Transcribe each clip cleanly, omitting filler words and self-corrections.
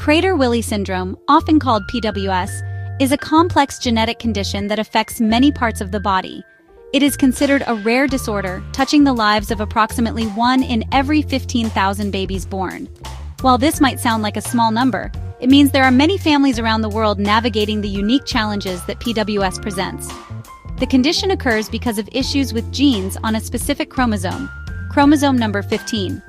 Prader-Willi Syndrome, often called PWS, is a complex genetic condition that affects many parts of the body. It is considered a rare disorder, touching the lives of approximately 1 in every 15,000 babies born. While this might sound like a small number, it means there are many families around the world navigating the unique challenges that PWS presents. The condition occurs because of issues with genes on a specific chromosome, chromosome number 15.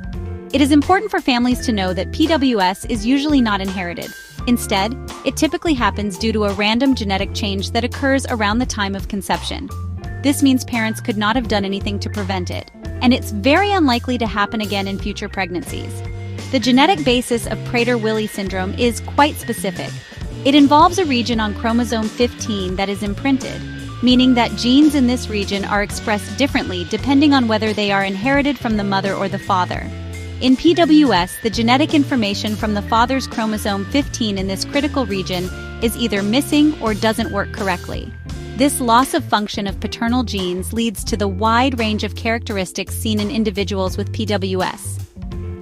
It is important for families to know that PWS is usually not inherited. Instead, it typically happens due to a random genetic change that occurs around the time of conception. This means parents could not have done anything to prevent it, and it's very unlikely to happen again in future pregnancies. The genetic basis of Prader-Willi syndrome is quite specific. It involves a region on chromosome 15 that is imprinted, meaning that genes in this region are expressed differently depending on whether they are inherited from the mother or the father. In PWS, the genetic information from the father's chromosome 15 in this critical region is either missing or doesn't work correctly. This loss of function of paternal genes leads to the wide range of characteristics seen in individuals with PWS.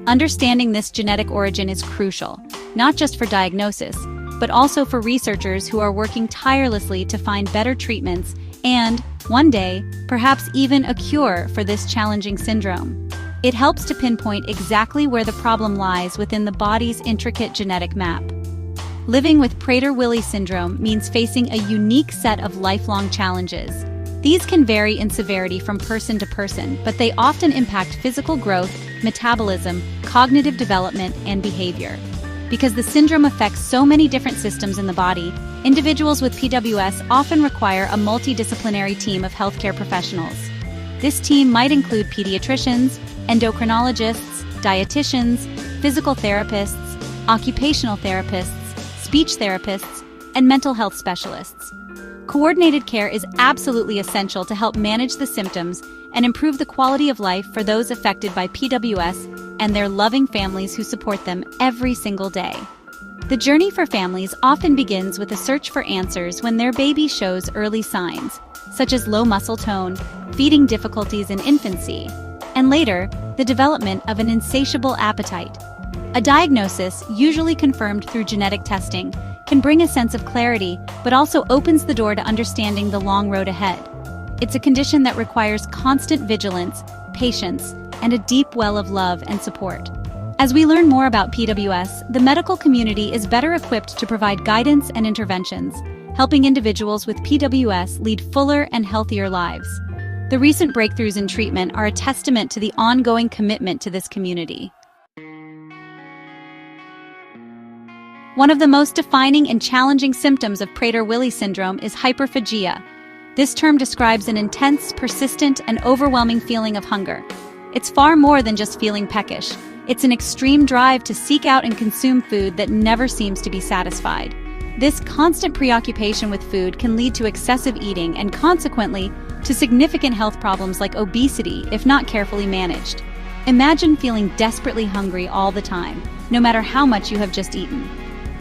Understanding this genetic origin is crucial, not just for diagnosis, but also for researchers who are working tirelessly to find better treatments and, one day, perhaps even a cure for this challenging syndrome. It helps to pinpoint exactly where the problem lies within the body's intricate genetic map. Living with Prader-Willi syndrome means facing a unique set of lifelong challenges. These can vary in severity from person to person, but they often impact physical growth, metabolism, cognitive development, and behavior. Because the syndrome affects so many different systems in the body, individuals with PWS often require a multidisciplinary team of healthcare professionals. This team might include pediatricians, endocrinologists, dietitians, physical therapists, occupational therapists, speech therapists, and mental health specialists. Coordinated care is absolutely essential to help manage the symptoms and improve the quality of life for those affected by PWS and their loving families who support them every single day. The journey for families often begins with a search for answers when their baby shows early signs, such as low muscle tone, feeding difficulties in infancy, and later, the development of an insatiable appetite. A diagnosis, usually confirmed through genetic testing, can bring a sense of clarity, but also opens the door to understanding the long road ahead. It's a condition that requires constant vigilance, patience, and a deep well of love and support. As we learn more about PWS, the medical community is better equipped to provide guidance and interventions, helping individuals with PWS lead fuller and healthier lives. The recent breakthroughs in treatment are a testament to the ongoing commitment to this community. One of the most defining and challenging symptoms of Prader-Willi syndrome is hyperphagia. This term describes an intense, persistent, and overwhelming feeling of hunger. It's far more than just feeling peckish. It's an extreme drive to seek out and consume food that never seems to be satisfied. This constant preoccupation with food can lead to excessive eating and, consequently, to significant health problems like obesity if not carefully managed. Imagine feeling desperately hungry all the time, no matter how much you have just eaten.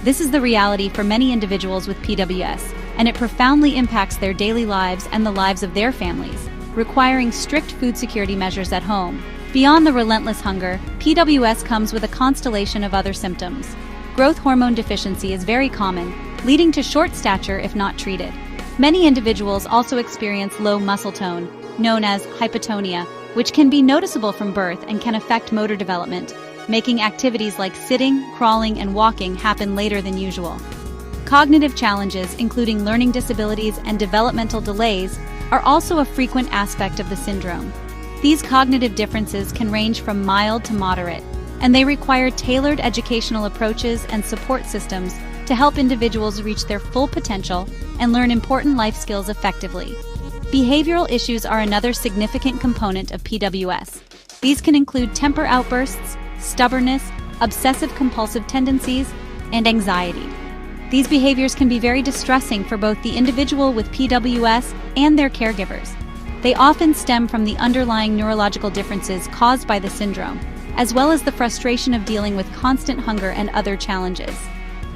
This is the reality for many individuals with PWS, and it profoundly impacts their daily lives and the lives of their families, requiring strict food security measures at home. Beyond the relentless hunger, PWS comes with a constellation of other symptoms. Growth hormone deficiency is very common, leading to short stature if not treated. Many individuals also experience low muscle tone, known as hypotonia, which can be noticeable from birth and can affect motor development, making activities like sitting, crawling, and walking happen later than usual. Cognitive challenges, including learning disabilities and developmental delays, are also a frequent aspect of the syndrome. These cognitive differences can range from mild to moderate, and they require tailored educational approaches and support systems to help individuals reach their full potential and learn important life skills effectively. Behavioral issues are another significant component of PWS. These can include temper outbursts, stubbornness, obsessive-compulsive tendencies, and anxiety. These behaviors can be very distressing for both the individual with PWS and their caregivers. They often stem from the underlying neurological differences caused by the syndrome, as well as the frustration of dealing with constant hunger and other challenges.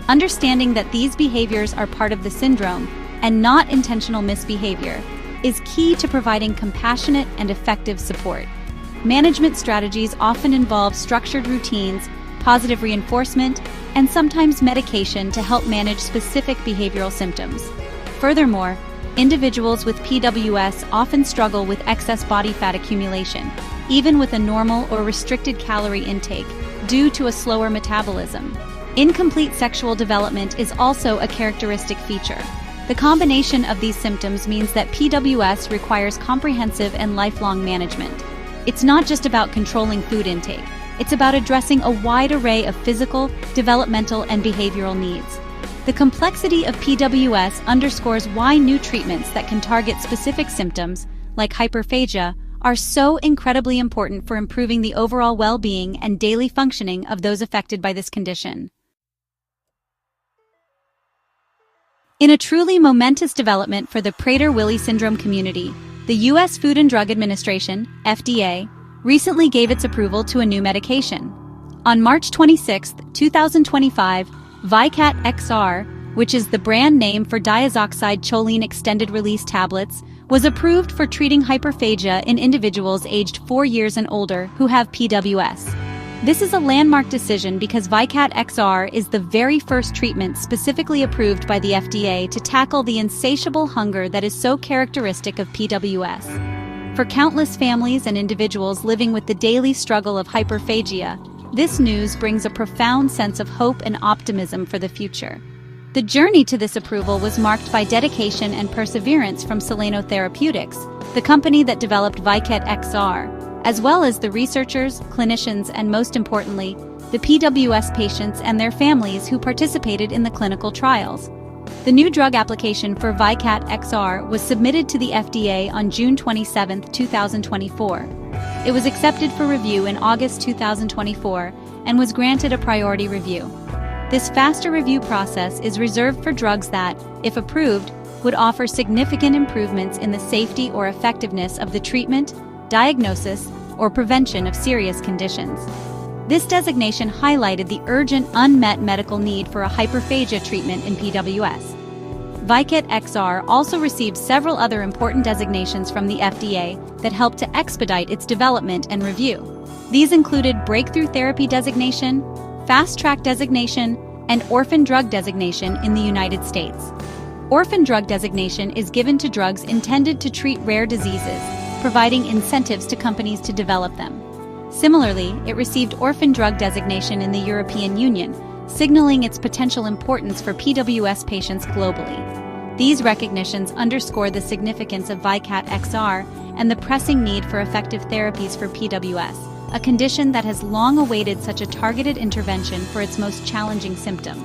Understanding that these behaviors are part of the syndrome and not intentional misbehavior is key to providing compassionate and effective support. Management strategies often involve structured routines, positive reinforcement, and sometimes medication to help manage specific behavioral symptoms. Furthermore, individuals with PWS often struggle with excess body fat accumulation, even with a normal or restricted calorie intake, due to a slower metabolism. Incomplete sexual development is also a characteristic feature. The combination of these symptoms means that PWS requires comprehensive and lifelong management. It's not just about controlling food intake, it's about addressing a wide array of physical, developmental, and behavioral needs. The complexity of PWS underscores why new treatments that can target specific symptoms, like hyperphagia, are so incredibly important for improving the overall well-being and daily functioning of those affected by this condition. In a truly momentous development for the Prader-Willi Syndrome community, the U.S. Food and Drug Administration, FDA, recently gave its approval to a new medication. On March 26, 2025, Vykat XR, which is the brand name for diazoxide choline extended-release tablets, was approved for treating hyperphagia in individuals aged 4 years and older who have PWS. This is a landmark decision because Vykat XR is the very first treatment specifically approved by the FDA to tackle the insatiable hunger that is so characteristic of PWS. For countless families and individuals living with the daily struggle of hyperphagia, this news brings a profound sense of hope and optimism for the future. The journey to this approval was marked by dedication and perseverance from Soleno Therapeutics, the company that developed Vykat XR, as well as the researchers, clinicians, and most importantly, the PWS patients and their families who participated in the clinical trials. The new drug application for Vykat XR was submitted to the FDA on June 27, 2024. It was accepted for review in August 2024 and was granted a priority review. This faster review process is reserved for drugs that, if approved, would offer significant improvements in the safety or effectiveness of the treatment, diagnosis, or prevention of serious conditions. This designation highlighted the urgent unmet medical need for a hyperphagia treatment in PWS. Vykat XR also received several other important designations from the FDA that helped to expedite its development and review. These included Breakthrough Therapy Designation, Fast Track Designation, and Orphan Drug Designation in the United States. Orphan Drug Designation is given to drugs intended to treat rare diseases, providing incentives to companies to develop them. Similarly, it received Orphan Drug Designation in the European Union, signaling its potential importance for PWS patients globally. These recognitions underscore the significance of Vykat XR and the pressing need for effective therapies for PWS, a condition that has long awaited such a targeted intervention for its most challenging symptom.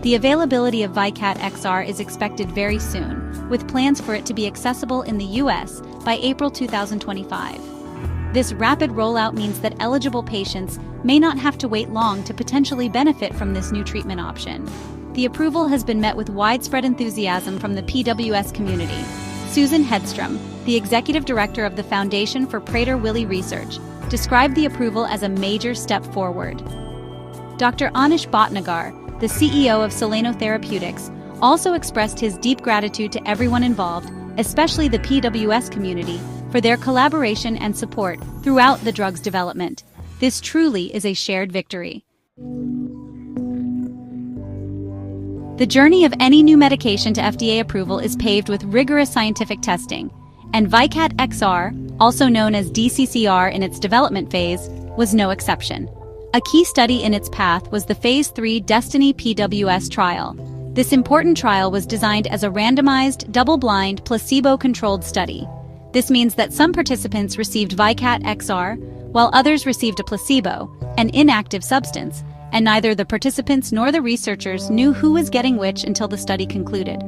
The availability of Vykat XR is expected very soon, with plans for it to be accessible in the U.S. by April 2025. This rapid rollout means that eligible patients may not have to wait long to potentially benefit from this new treatment option. The approval has been met with widespread enthusiasm from the PWS community. Susan Hedstrom, the executive director of the Foundation for Prader-Willi Research, described the approval as a major step forward. Dr. Anish Bhatnagar, the CEO of Soleno Therapeutics, also expressed his deep gratitude to everyone involved, especially the PWS community, for their collaboration and support throughout the drug's development. This truly is a shared victory. The journey of any new medication to FDA approval is paved with rigorous scientific testing, and Vykat XR, also known as DCCR in its development phase, was no exception. A key study in its path was the Phase 3 Destiny PWS trial. This important trial was designed as a randomized, double-blind, placebo-controlled study. This means that some participants received Vykat XR, while others received a placebo, an inactive substance, and neither the participants nor the researchers knew who was getting which until the study concluded.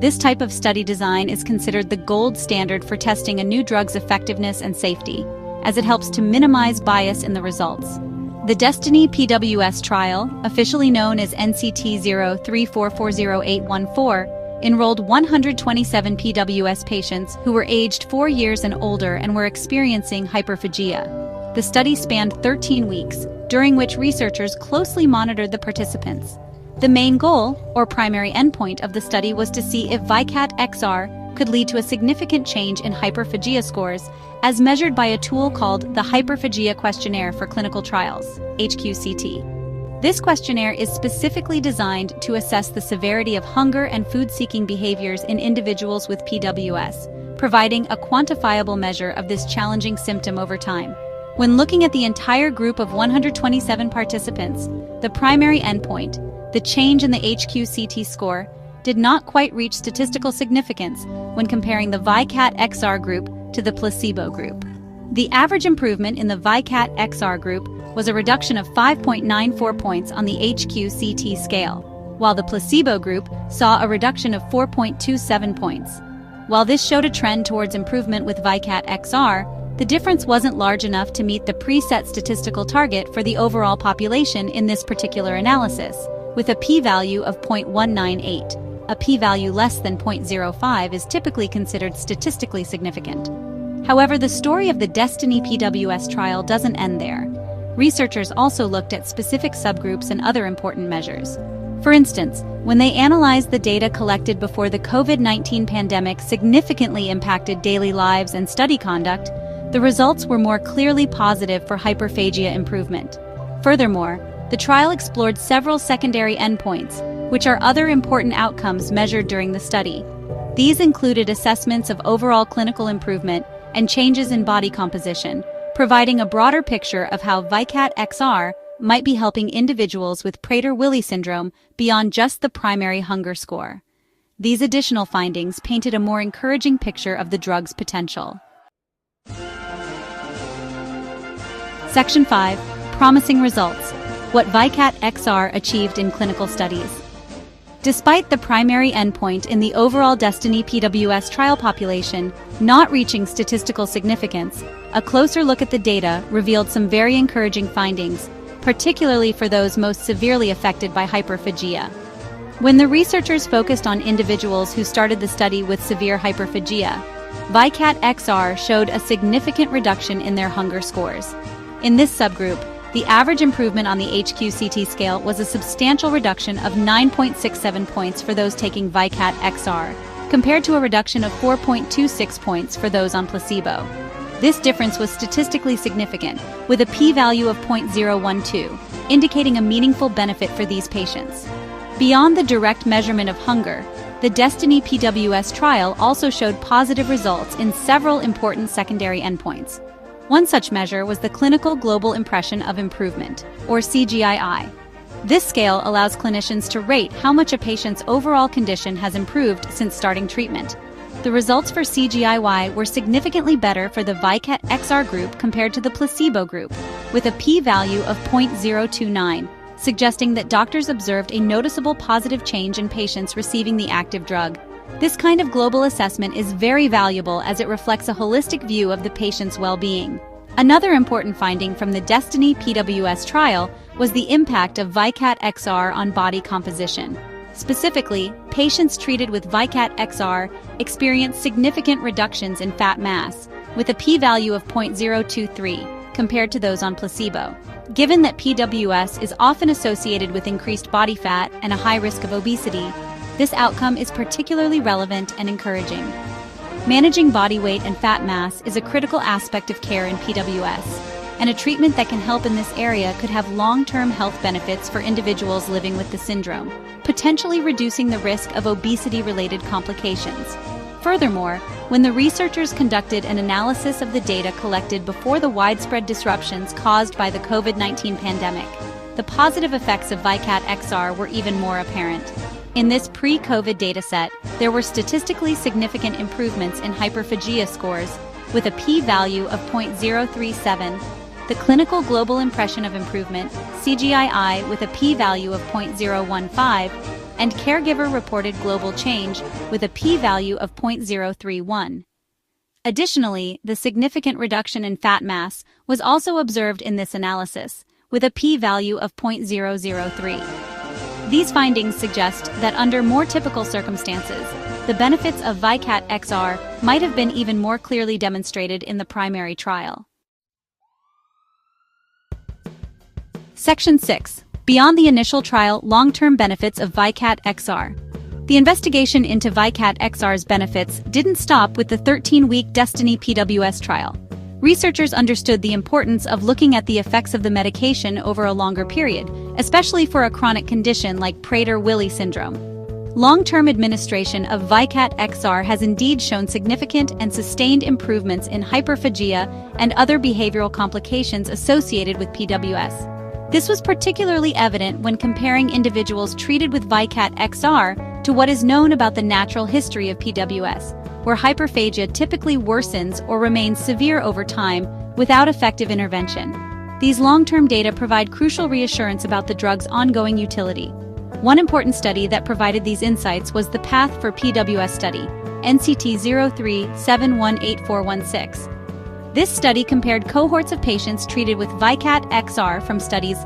This type of study design is considered the gold standard for testing a new drug's effectiveness and safety, as it helps to minimize bias in the results. The Destiny PWS trial, officially known as NCT034400814, enrolled 127 PWS patients who were aged 4 years and older and were experiencing hyperphagia. The study spanned 13 weeks, during which researchers closely monitored the participants. The main goal, or primary endpoint of the study, was to see if Vykat XR could lead to a significant change in hyperphagia scores, as measured by a tool called the Hyperphagia Questionnaire for Clinical Trials, HQCT. This questionnaire is specifically designed to assess the severity of hunger and food-seeking behaviors in individuals with PWS, providing a quantifiable measure of this challenging symptom over time. When looking at the entire group of 127 participants, the primary endpoint, the change in the HQ-CT score, did not quite reach statistical significance when comparing the ViCAT XR group to the placebo group. The average improvement in the ViCAT XR group was a reduction of 5.94 points on the HQ-CT scale, while the placebo group saw a reduction of 4.27 points. While this showed a trend towards improvement with ViCAT XR, the difference wasn't large enough to meet the preset statistical target for the overall population in this particular analysis, with a p-value of 0.198. A p-value less than 0.05 is typically considered statistically significant. However, the story of the Destiny PWS trial doesn't end there. Researchers also looked at specific subgroups and other important measures. For instance, when they analyzed the data collected before the COVID-19 pandemic significantly impacted daily lives and study conduct, the results were more clearly positive for hyperphagia improvement. Furthermore, the trial explored several secondary endpoints, which are other important outcomes measured during the study. These included assessments of overall clinical improvement and changes in body composition, providing a broader picture of how ViCAT XR might be helping individuals with Prader-Willi Syndrome beyond just the primary hunger score. These additional findings painted a more encouraging picture of the drug's potential. Section 5. Promising results. What ViCAT XR achieved in clinical studies. Despite the primary endpoint in the overall Destiny PWS trial population not reaching statistical significance, a closer look at the data revealed some very encouraging findings, particularly for those most severely affected by hyperphagia. When the researchers focused on individuals who started the study with severe hyperphagia, ViCAT XR showed a significant reduction in their hunger scores. In this subgroup, the average improvement on the HQ-CT scale was a substantial reduction of 9.67 points for those taking ViCAT XR, compared to a reduction of 4.26 points for those on placebo. This difference was statistically significant, with a p-value of 0.012, indicating a meaningful benefit for these patients. Beyond the direct measurement of hunger, the Destiny PWS trial also showed positive results in several important secondary endpoints. One such measure was the Clinical Global Impression of Improvement, or CGI-I. This scale allows clinicians to rate how much a patient's overall condition has improved since starting treatment. The results for CGI-I were significantly better for the ViCAT XR group compared to the placebo group, with a p-value of 0.029, suggesting that doctors observed a noticeable positive change in patients receiving the active drug. This kind of global assessment is very valuable as it reflects a holistic view of the patient's well-being. Another important finding from the Destiny PWS trial was the impact of ViCAT XR on body composition. Specifically, patients treated with ViCAT XR experienced significant reductions in fat mass, with a p-value of 0.023 compared to those on placebo. Given that PWS is often associated with increased body fat and a high risk of obesity, this outcome is particularly relevant and encouraging. Managing body weight and fat mass is a critical aspect of care in PWS, and a treatment that can help in this area could have long-term health benefits for individuals living with the syndrome, potentially reducing the risk of obesity-related complications. Furthermore, when the researchers conducted an analysis of the data collected before the widespread disruptions caused by the COVID-19 pandemic, the positive effects of ViCAT XR were even more apparent. In this pre-COVID dataset, there were statistically significant improvements in hyperphagia scores, with a p-value of 0.037, the Clinical Global Impression of Improvement, CGI-I, with a p-value of 0.015, and caregiver-reported global change, with a p-value of 0.031. Additionally, the significant reduction in fat mass was also observed in this analysis, with a p-value of 0.003. These findings suggest that under more typical circumstances, the benefits of ViCAT XR might have been even more clearly demonstrated in the primary trial. Section 6. Beyond the initial trial, long-term benefits of ViCAT XR. The investigation into ViCAT XR's benefits didn't stop with the 13-week Destiny PWS trial. researchers understood the importance of looking at the effects of the medication over a longer period, especially for a chronic condition like Prader-Willi Syndrome. Long-term administration of VYKAT XR has indeed shown significant and sustained improvements in hyperphagia and other behavioral complications associated with PWS. This was particularly evident when comparing individuals treated with VYKAT XR to what is known about the natural history of PWS, where hyperphagia typically worsens or remains severe over time without effective intervention. These long-term data provide crucial reassurance about the drug's ongoing utility. One important study that provided these insights was the PATH for PWS study, NCT 03718416. This study compared cohorts of patients treated with VYKAT XR from studies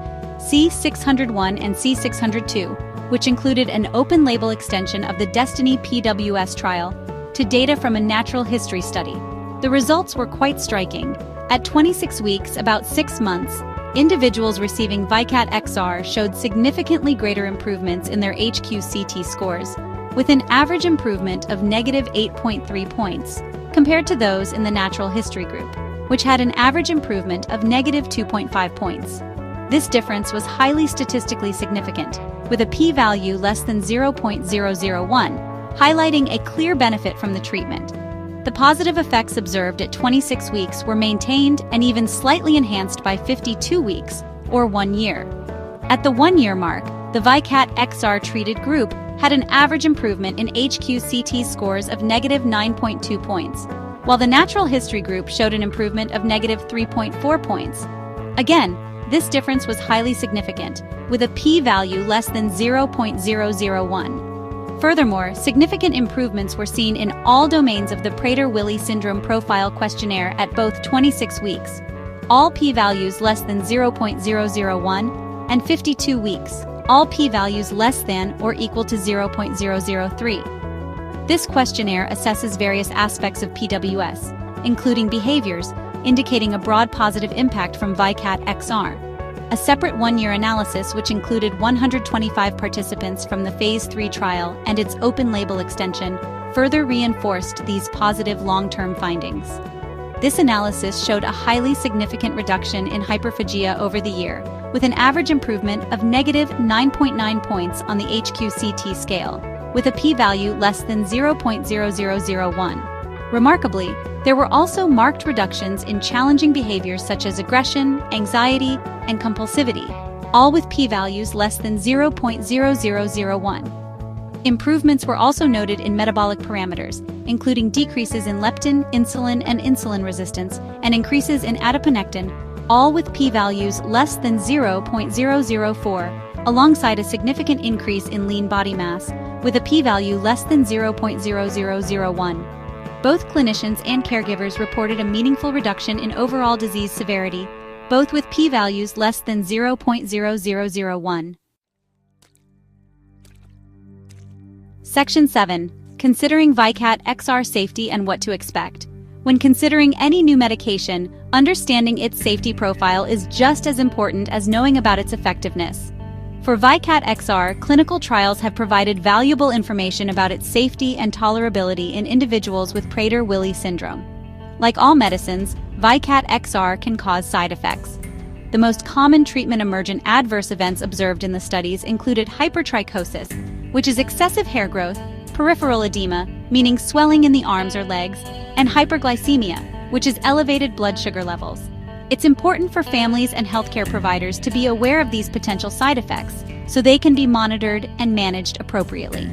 C601 and C602, which included an open-label extension of the Destiny PWS trial, to data from a natural history study. The results were quite striking. At 26 weeks, about 6 months, individuals receiving VYKAT XR showed significantly greater improvements in their HQ-CT scores, with an average improvement of -8.3 points, compared to those in the natural history group, which had an average improvement of -2.5 points. This difference was highly statistically significant, with a p-value less than 0.001, highlighting a clear benefit from the treatment. The positive effects observed at 26 weeks were maintained and even slightly enhanced by 52 weeks, or 1 year. At the 1-year mark, the VYKAT XR treated group had an average improvement in HQ-CT scores of -9.2 points, while the natural history group showed an improvement of -3.4 points. Again, this difference was highly significant, with a p-value less than 0.001. Furthermore, significant improvements were seen in all domains of the Prader-Willi Syndrome Profile Questionnaire at both 26 weeks, all p-values less than 0.001, and 52 weeks, all p-values less than or equal to 0.003. This questionnaire assesses various aspects of PWS, including behaviors, indicating a broad positive impact from VYKAT XR. A separate 1-year analysis, which included 125 participants from the Phase 3 trial and its open-label extension, further reinforced these positive long-term findings. This analysis showed a highly significant reduction in hyperphagia over the year, with an average improvement of -9.9 points on the HQ-CT scale, with a p-value less than 0.0001. Remarkably, there were also marked reductions in challenging behaviors such as aggression, anxiety, and compulsivity, all with p-values less than 0.0001. Improvements were also noted in metabolic parameters, including decreases in leptin, insulin, and insulin resistance, and increases in adiponectin, all with p-values less than 0.004, alongside a significant increase in lean body mass, with a p-value less than 0.0001. Both clinicians and caregivers reported a meaningful reduction in overall disease severity, both with p-values less than 0.0001. Section 7. Considering VYKAT XR safety and what to expect. When considering any new medication, understanding its safety profile is just as important as knowing about its effectiveness. For VYKAT XR, clinical trials have provided valuable information about its safety and tolerability in individuals with Prader-Willi syndrome. Like all medicines, VYKAT XR can cause side effects. The most common treatment-emergent adverse events observed in the studies included hypertrichosis, which is excessive hair growth, peripheral edema, meaning swelling in the arms or legs, and hyperglycemia, which is elevated blood sugar levels. It's important for families and healthcare providers to be aware of these potential side effects so they can be monitored and managed appropriately.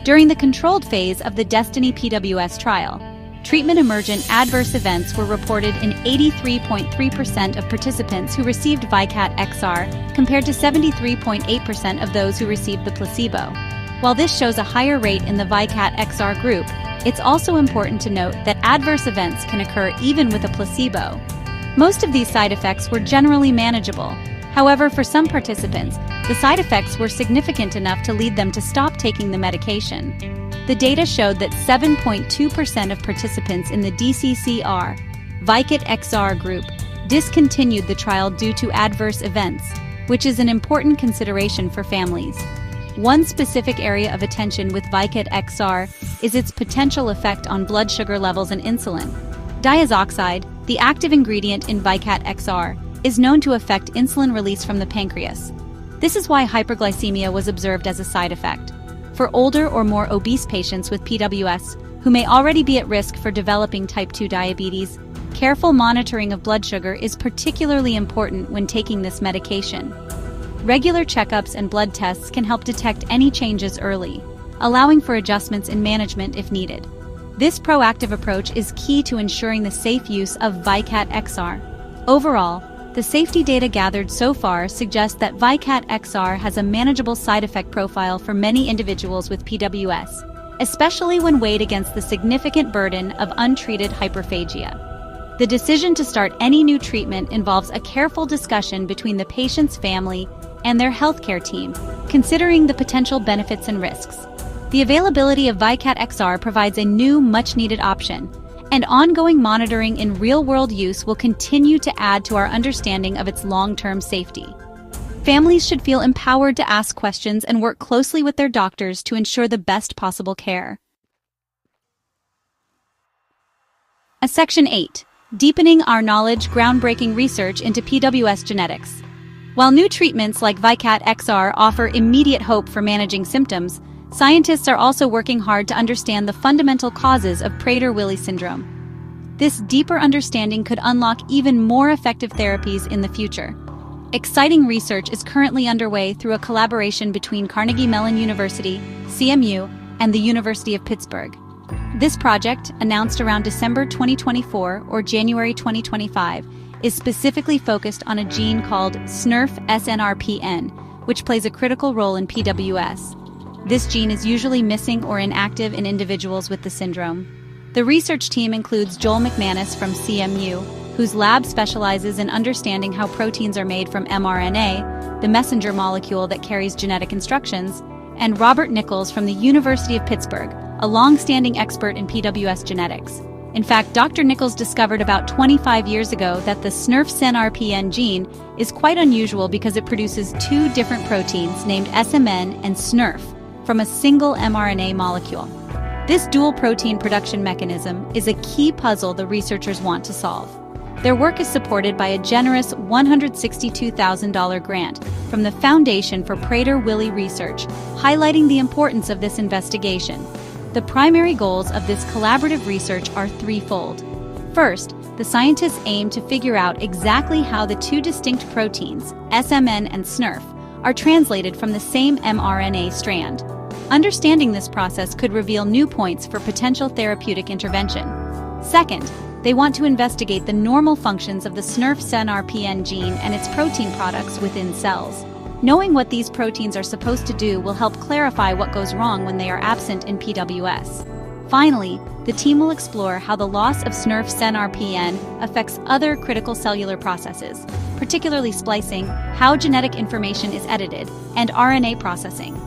During the controlled phase of the Destiny PWS trial, treatment-emergent adverse events were reported in 83.3% of participants who received VYKAT XR compared to 73.8% of those who received the placebo. While this shows a higher rate in the VYKAT XR group, it's also important to note that adverse events can occur even with a placebo. Most of these side effects were generally manageable. However, for some participants, the side effects were significant enough to lead them to stop taking the medication. The data showed that 7.2% of participants in the DCCR VYKAT XR group discontinued the trial due to adverse events, which is an important consideration for families. One specific area of attention with VYKAT XR is its potential effect on blood sugar levels and insulin. Diazoxide, the active ingredient in Vicat XR, is known to affect insulin release from the pancreas. This is why hyperglycemia was observed as a side effect. For older or more obese patients with PWS, who may already be at risk for developing type 2 diabetes, careful monitoring of blood sugar is particularly important when taking this medication. Regular checkups and blood tests can help detect any changes early, allowing for adjustments in management if needed. This proactive approach is key to ensuring the safe use of Vicat XR. Overall, the safety data gathered so far suggests that Vicat XR has a manageable side effect profile for many individuals with PWS, especially when weighed against the significant burden of untreated hyperphagia. The decision to start any new treatment involves a careful discussion between the patient's family and their healthcare team, considering the potential benefits and risks. The availability of Vicat XR provides a new, much-needed option, and ongoing monitoring in real-world use will continue to add to our understanding of its long-term safety. Families should feel empowered to ask questions and work closely with their doctors to ensure the best possible care. Section 8. Deepening our knowledge, groundbreaking research into PWS genetics. While new treatments like Vicat XR offer immediate hope for managing symptoms, scientists are also working hard to understand the fundamental causes of Prader-Willi Syndrome. This deeper understanding could unlock even more effective therapies in the future. Exciting research is currently underway through a collaboration between Carnegie Mellon University, CMU, and the University of Pittsburgh. This project, announced around December 2024 or January 2025, is specifically focused on a gene called SNRPN, which plays a critical role in PWS. This gene is usually missing or inactive in individuals with the syndrome. The research team includes Joel McManus from CMU, whose lab specializes in understanding how proteins are made from mRNA, the messenger molecule that carries genetic instructions, and Robert Nichols from the University of Pittsburgh, a long-standing expert in PWS genetics. In fact, Dr. Nichols discovered about 25 years ago that the SNRPN gene is quite unusual because it produces two different proteins named SMN and SNRF from a single mRNA molecule. This dual protein production mechanism is a key puzzle the researchers want to solve. Their work is supported by a generous $162,000 grant from the Foundation for Prader-Willi Research, highlighting the importance of this investigation. The primary goals of this collaborative research are threefold. First, the scientists aim to figure out exactly how the two distinct proteins, SMN and SNRF, are translated from the same mRNA strand. Understanding this process could reveal new points for potential therapeutic intervention. Second, they want to investigate the normal functions of the SNRPN gene and its protein products within cells. Knowing what these proteins are supposed to do will help clarify what goes wrong when they are absent in PWS. Finally, the team will explore how the loss of SNRPN affects other critical cellular processes, particularly splicing, how genetic information is edited, and RNA processing.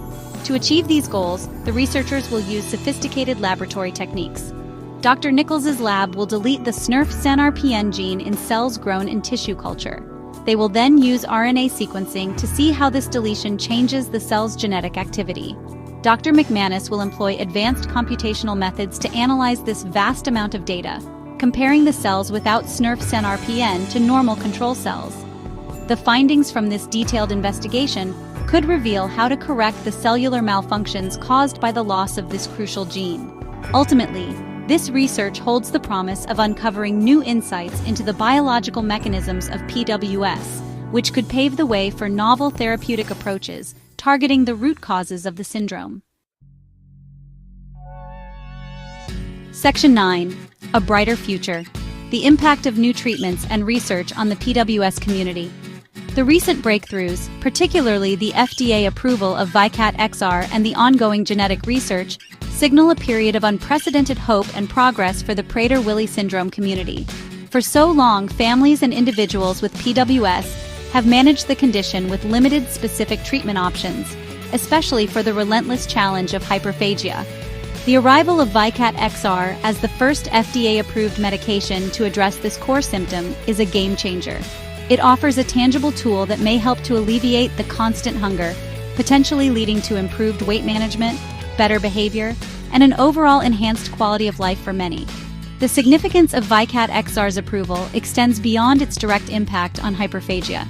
To achieve these goals, the researchers will use sophisticated laboratory techniques. Dr. Nichols' lab will delete the SNRPN gene in cells grown in tissue culture. They will then use RNA sequencing to see how this deletion changes the cell's genetic activity. Dr. McManus will employ advanced computational methods to analyze this vast amount of data, comparing the cells without SNRPN to normal control cells. The findings from this detailed investigation could reveal how to correct the cellular malfunctions caused by the loss of this crucial gene. Ultimately, this research holds the promise of uncovering new insights into the biological mechanisms of PWS, which could pave the way for novel therapeutic approaches targeting the root causes of the syndrome. Section 9. A Brighter Future. The impact of new treatments and research on the PWS community. The recent breakthroughs, particularly the FDA approval of Vicat XR and the ongoing genetic research, signal a period of unprecedented hope and progress for the Prader-Willi Syndrome community. For so long, families and individuals with PWS have managed the condition with limited specific treatment options, especially for the relentless challenge of hyperphagia. The arrival of Vicat XR as the first FDA-approved medication to address this core symptom is a game-changer. It offers a tangible tool that may help to alleviate the constant hunger, potentially leading to improved weight management, better behavior, and an overall enhanced quality of life for many. The significance of VYKAT XR's approval extends beyond its direct impact on hyperphagia.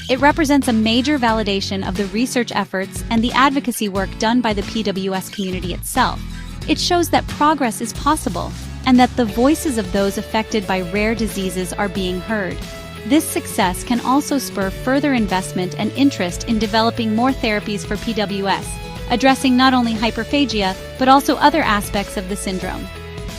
It represents a major validation of the research efforts and the advocacy work done by the PWS community itself. It shows that progress is possible and that the voices of those affected by rare diseases are being heard. This success can also spur further investment and interest in developing more therapies for PWS, addressing not only hyperphagia but also other aspects of the syndrome.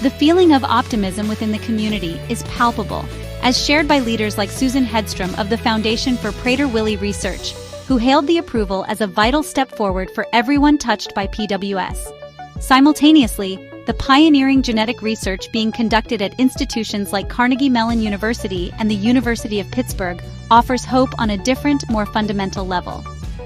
The feeling of optimism within the community is palpable, as shared by leaders like Susan Hedstrom of the Foundation for Prader-Willi Research, who hailed the approval as a vital step forward for everyone touched by PWS. Simultaneously, the pioneering genetic research being conducted at institutions like Carnegie Mellon University and the University of Pittsburgh offers hope on a different, more fundamental level.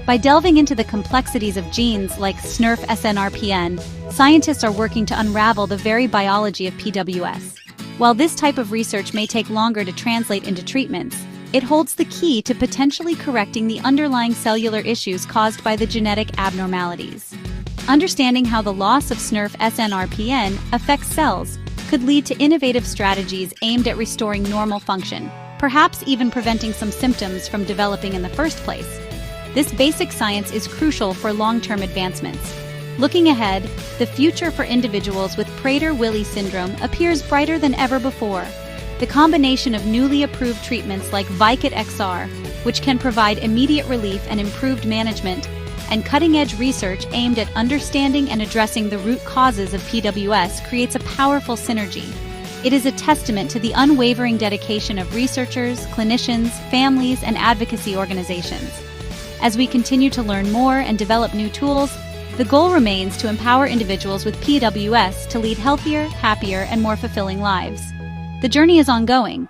By delving into the complexities of genes like SNRPN, scientists are working to unravel the very biology of PWS. While this type of research may take longer to translate into treatments, it holds the key to potentially correcting the underlying cellular issues caused by the genetic abnormalities. Understanding how the loss of SNRPN affects cells could lead to innovative strategies aimed at restoring normal function, perhaps even preventing some symptoms from developing in the first place. This basic science is crucial for long-term advancements. Looking ahead, the future for individuals with Prader-Willi syndrome appears brighter than ever before. The combination of newly approved treatments like VYKAT XR, which can provide immediate relief and improved management, and cutting-edge research aimed at understanding and addressing the root causes of PWS creates a powerful synergy. It is a testament to the unwavering dedication of researchers, clinicians, families, and advocacy organizations. As we continue to learn more and develop new tools, the goal remains to empower individuals with PWS to lead healthier, happier, and more fulfilling lives. The journey is ongoing,